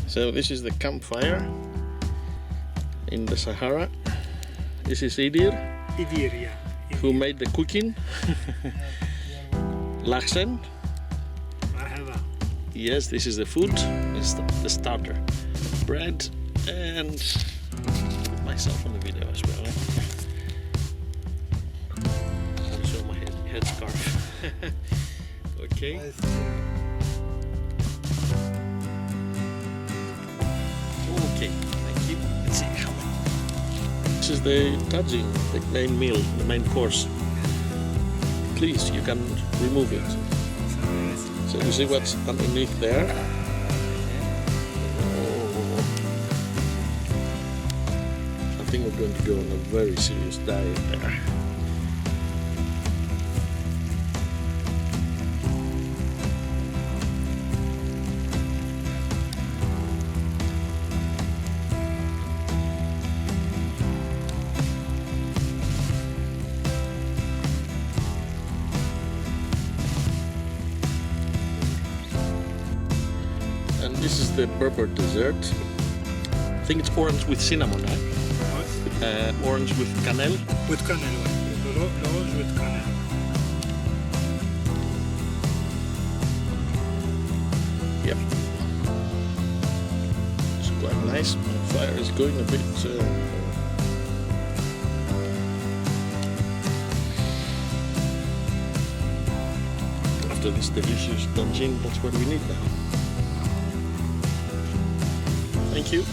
So this is the campfire in the Sahara. This is Idir, Idir, yeah. who made the cooking. Laksen. Marhaba. Yes, this is the food. It's the starter. Bread and put myself on the video as well. I'll show my headscarf. Okay. Okay, thank you. Let's see how many. This is the tajin, the main meal, the main course. Please, you can remove it. So you see what's underneath there? Oh. I think we're going to go on a very serious diet there. And this is the Berber dessert. I think it's orange with cinnamon, eh? Orange with cannelle. With cannelle, ouais. L'orange with cannelle. Yep. It's quite nice. My fire is going a bit. After this delicious tangine, that's what we need now. Thank you.